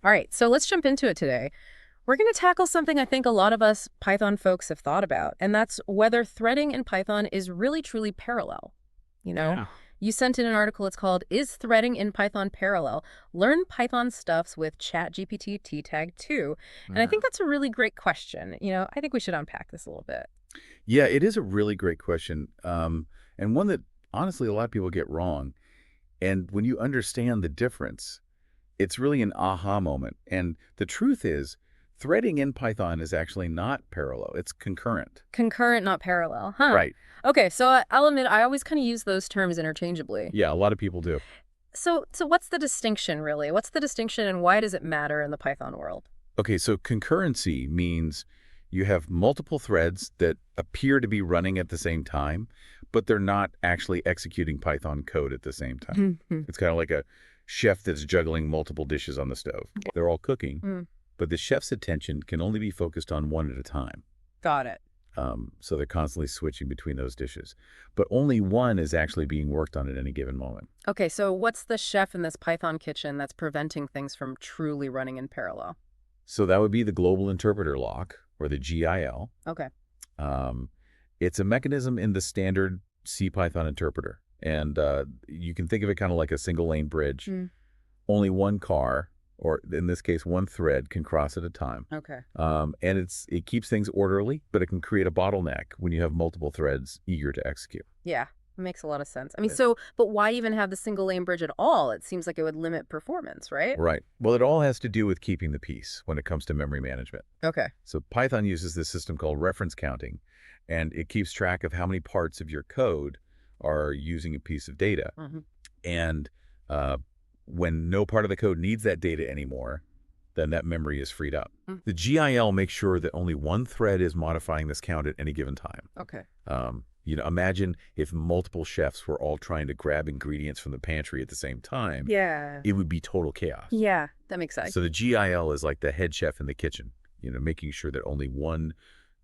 All right, so let's jump into it today. We're going to tackle something I think a lot of us Python folks have thought about, and that's whether threading in Python is really truly parallel. You know, Yeah. you sent in an article, it's called Is Threading in Python Parallel? Learn Python Stuffs with ChatGPT T-Tag 2. And I Yeah. think that's a really great question. I think we should unpack this a little bit. Yeah, it is a really great question, and one that honestly a lot of people get wrong. And when you understand the difference, it's really an aha moment. And the truth is, threading in Python is actually not parallel, it's concurrent. Concurrent, not parallel. Huh. Right. Okay, so I'll admit I always kind of use those terms interchangeably. Yeah, a lot of people do. So what's the distinction really? What's the distinction and why does it matter in the Python world? Okay, so concurrency means you have multiple threads that appear to be running at the same time, but they're not actually executing Python code at the same time. Mhm. It's kind of like a chef that's juggling multiple dishes on the stove. They're all cooking, Mm, but the chef's attention can only be focused on one at a time. got it. So they're constantly switching between those dishes. But only one is actually being worked on at any given moment. Okay, so what's the chef in this Python kitchen that's preventing things from truly running in parallel? So that would be the global interpreter lock, or the GIL. Okay. Um, it's a mechanism in the standard C Python interpreter. And you can think of it kind of like a single lane bridge. Mm, Only one car, or in this case, one thread, can cross at a time. okay. And it keeps things orderly, but it can create a bottleneck when you have multiple threads eager to execute. Yeah, makes a lot of sense. I mean, but why even have the single lane bridge at all? It seems like it would limit performance, right? Right. Well, it all has to do with keeping the peace when it comes to memory management. Okay. So Python uses this system called reference counting, and it keeps track of how many parts of your code are using a piece of data. Hmm. And uh, when no part of the code needs that data anymore, then that memory is freed up. Mm, The GIL makes sure that only one thread is modifying this count at any given time. okay. Imagine if multiple chefs were all trying to grab ingredients from the pantry at the same time, Yeah. it would be total chaos. Yeah, that makes sense. So the GIL is like the head chef in the kitchen, making sure that only one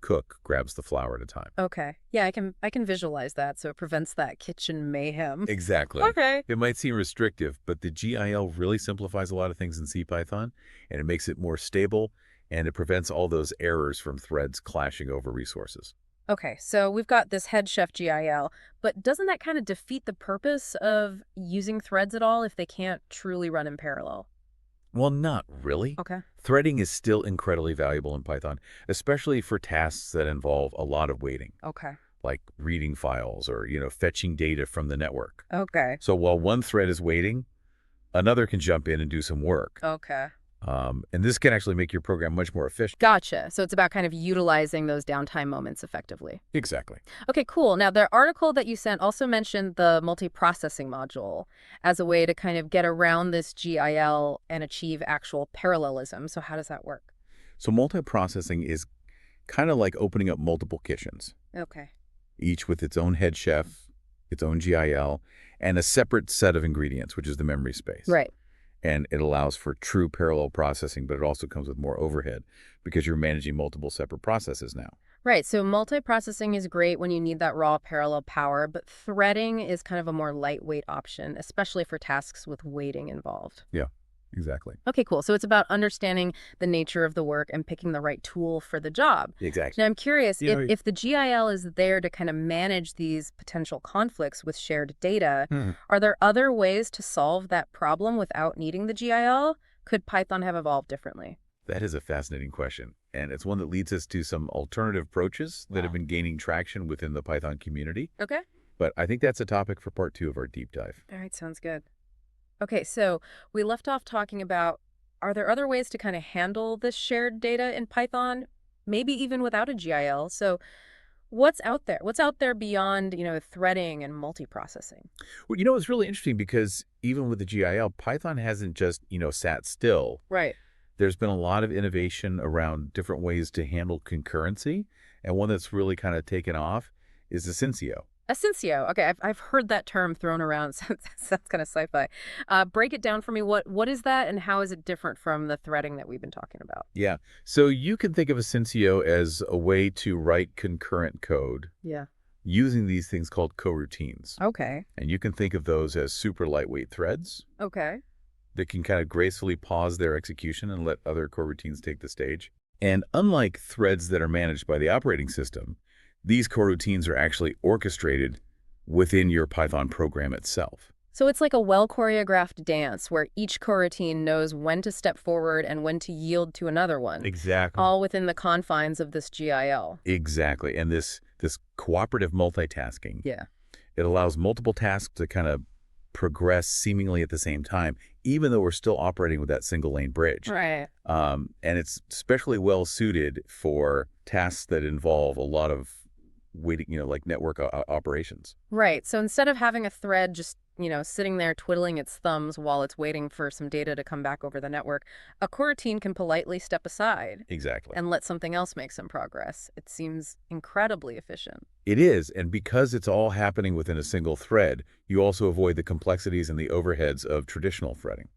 cook grabs the flour at a time. Okay. Yeah, I can visualize that, so it prevents that kitchen mayhem. Exactly. Okay. It might seem restrictive, but the GIL really simplifies a lot of things in CPython, and it makes it more stable, and it prevents all those errors from threads clashing over resources. Okay, so we've got this head chef GIL, but doesn't that kind of defeat the purpose of using threads at all if they can't truly run in parallel? Well, not really. Okay. Threading is still incredibly valuable in Python, especially for tasks that involve a lot of waiting, Okay. like reading files or, fetching data from the network. Okay. So while one thread is waiting, another can jump in and do some work. Okay. And this can actually make your program much more efficient. Gotcha. So it's about kind of utilizing those downtime moments effectively. Exactly. Okay, cool. Now, the article that you sent also mentioned the multiprocessing module as a way to kind of get around this GIL and achieve actual parallelism. So how does that work? So multiprocessing is kind of like opening up multiple kitchens, Okay. each with its own head chef, its own GIL, and a separate set of ingredients, which is the memory space. Right. And it allows for true parallel processing, but it also comes with more overhead because you're managing multiple separate processes now. Right. So multiprocessing is great when you need that raw parallel power, but threading is kind of a more lightweight option, especially for tasks with waiting involved. Yeah, exactly. Okay, cool. So it's about understanding the nature of the work and picking the right tool for the job. Exactly. Now, I'm curious You know, if the GIL is there to kind of manage these potential conflicts with shared data, Hmm. are there other ways to solve that problem without needing the GIL? Could Python have evolved differently? That is a fascinating question. And it's one that leads us to some alternative approaches that have Wow. been gaining traction within the Python community. Okay. But I think that's a topic for part 2 of our deep dive. All right, sounds good. Okay, so we left off talking about, are there other ways to kind of handle this shared data in Python, maybe even without a GIL? So what's out there? What's out there beyond, threading and multiprocessing? Well, it's really interesting because even with the GIL, Python hasn't just, sat still. Right. There's been a lot of innovation around different ways to handle concurrency. And one that's really kind of taken off is Asyncio. Asyncio. Okay, I've heard that term thrown around. Sounds kind of sci-fi. Break it down for me. What is that, and how is it different from the threading that we've been talking about? Yeah. So you can think of Asyncio as a way to write concurrent code Yeah. using these things called coroutines. Okay. And you can think of those as super lightweight threads. Okay. that can kind of gracefully pause their execution and let other coroutines take the stage. And unlike threads that are managed by the operating system, these coroutines are actually orchestrated within your Python program itself. So it's like a well-choreographed dance where each coroutine knows when to step forward and when to yield to another one, Exactly. all within the confines of this GIL. Exactly. And this cooperative multitasking, Yeah. it allows multiple tasks to kind of progress seemingly at the same time, even though we're still operating with that single lane bridge. Right. And it's especially well suited for tasks that involve a lot of waiting, like network operations. Right. So instead of having a thread just, sitting there twiddling its thumbs while it's waiting for some data to come back over the network, a coroutine can politely step aside Exactly. and let something else make some progress. It seems incredibly efficient. It is, and because it's all happening within a single thread, you also avoid the complexities and the overheads of traditional threading.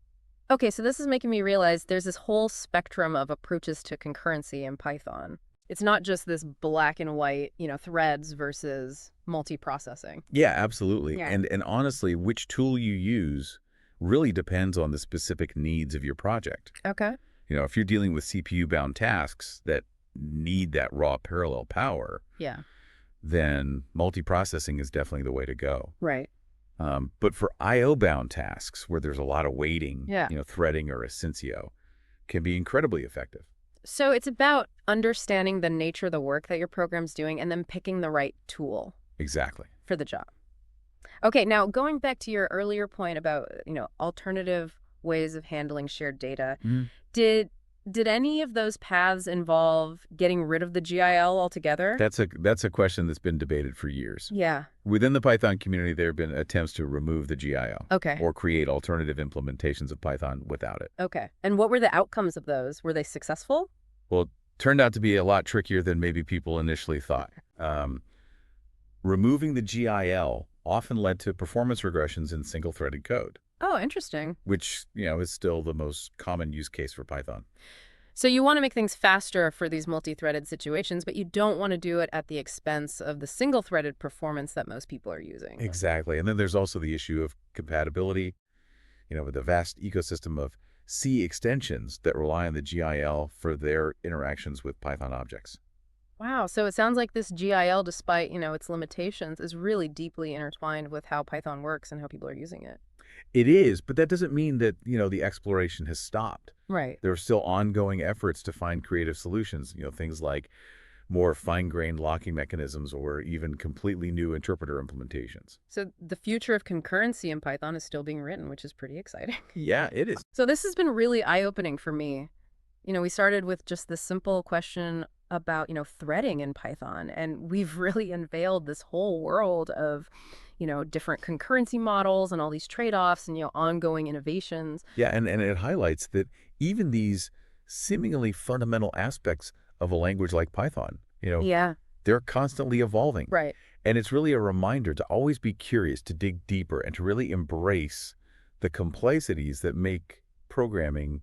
Okay, so this is making me realize there's this whole spectrum of approaches to concurrency in Python. It's not just this black and white, threads versus multiprocessing. Yeah, absolutely. Yeah. And honestly, which tool you use really depends on the specific needs of your project. Okay. If you're dealing with CPU-bound tasks that need that raw parallel power, Yeah. then multiprocessing is definitely the way to go. Right. But for I/O-bound tasks where there's a lot of waiting, Yeah. threading or asyncio can be incredibly effective. So it's about understanding the nature of the work that your program's doing and then picking the right tool Exactly. for the job. Okay, now going back to your earlier point about, alternative ways of handling shared data, Mhm. did any of those paths involve getting rid of the GIL altogether? That's a question that's been debated for years. Yeah. Within the Python community, there have been attempts to remove the GIL Okay. or create alternative implementations of Python without it. Okay. And what were the outcomes of those? Were they successful? Well, it turned out to be a lot trickier than maybe people initially thought. Removing the GIL often led to performance regressions in single-threaded code, Oh, interesting. which, is still the most common use case for Python. So you want to make things faster for these multi-threaded situations, but you don't want to do it at the expense of the single-threaded performance that most people are using. Exactly. And then there's also the issue of compatibility, with the vast ecosystem of C extensions that rely on the GIL for their interactions with Python objects. Wow. So it sounds like this GIL, despite, its limitations, is really deeply intertwined with how Python works and how people are using it. It is, but that doesn't mean that, the exploration has stopped. Right. There are still ongoing efforts to find creative solutions, things like more fine-grained locking mechanisms or even completely new interpreter implementations. So the future of concurrency in Python is still being written, which is pretty exciting. Yeah, it is. So this has been really eye-opening for me. We started with just this simple question about, threading in Python, and we've really unveiled this whole world of, different concurrency models and all these trade-offs and, ongoing innovations. Yeah, and it highlights that even these seemingly fundamental aspects of a language like Python, Yeah, they're constantly evolving. right. And it's really a reminder to always be curious, to dig deeper, and to really embrace the complexities that make programming,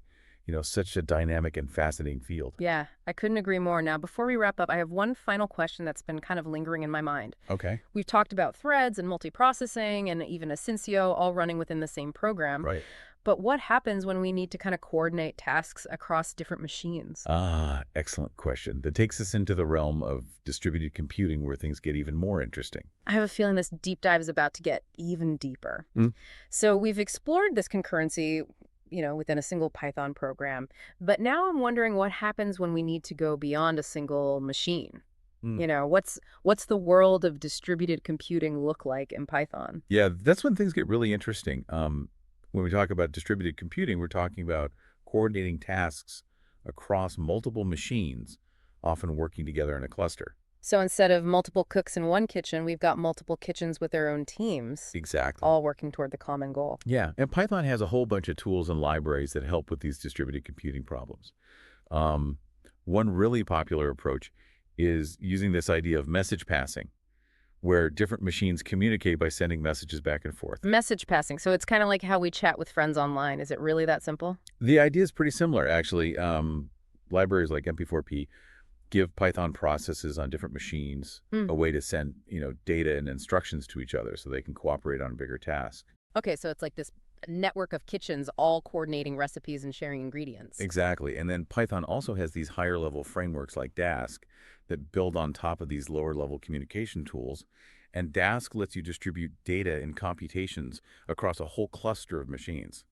such a dynamic and fascinating field. Yeah, I couldn't agree more. Now, before we wrap up, I have one final question that's been kind of lingering in my mind. Okay. We've talked about threads and multiprocessing and even asyncio all running within the same program. Right. But what happens when we need to kind of coordinate tasks across different machines? Excellent question. That takes us into the realm of distributed computing where things get even more interesting. I have a feeling this deep dive is about to get even deeper. Mm. So we've explored this concurrency, within a single Python program. But now I'm wondering what happens when we need to go beyond a single machine. Mm. What's the world of distributed computing look like in Python? Yeah, that's when things get really interesting. When we talk about distributed computing, we're talking about coordinating tasks across multiple machines, often working together in a cluster. So instead of multiple cooks in one kitchen, we've got multiple kitchens with their own teams, Exactly. all working toward the common goal. Yeah, and Python has a whole bunch of tools and libraries that help with these distributed computing problems. One really popular approach is using this idea of message passing, where different machines communicate by sending messages back and forth. Message passing. So it's kind of like how we chat with friends online. Is it really that simple? The idea is pretty similar, actually. Libraries like MP4P give Python processes on different machines Hmm. a way to send, data and instructions to each other so they can cooperate on a bigger task. Okay, so it's like this network of kitchens all coordinating recipes and sharing ingredients. Exactly. And then Python also has these higher level frameworks like Dask that build on top of these lower level communication tools. And Dask lets you distribute data and computations across a whole cluster of machines,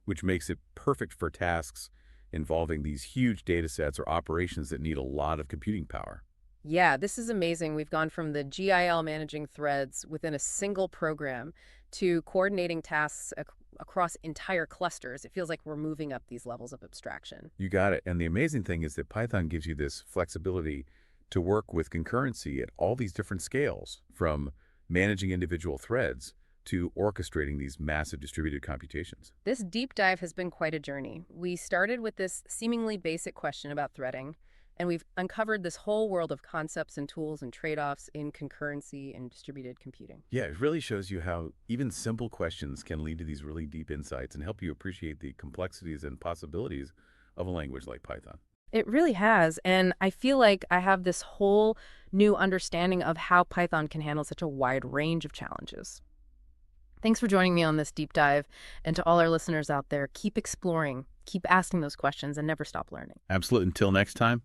which makes it perfect for tasks involving these huge data sets or operations that need a lot of computing power. Yeah, this is amazing. We've gone from the GIL managing threads within a single program to coordinating tasks across entire clusters. It feels like we're moving up these levels of abstraction. You got it. And the amazing thing is that Python gives you this flexibility to work with concurrency at all these different scales, from managing individual threads to orchestrating these massive distributed computations. This deep dive has been quite a journey. We started with this seemingly basic question about threading, and we've uncovered this whole world of concepts and tools and trade-offs in concurrency and distributed computing. Yeah, it really shows you how even simple questions can lead to these really deep insights and help you appreciate the complexities and possibilities of a language like Python. It really has, and I feel like I have this whole new understanding of how Python can handle such a wide range of challenges. Thanks for joining me on this deep dive, and to all our listeners out there, keep exploring, keep asking those questions, and never stop learning. Absolutely. Until next time.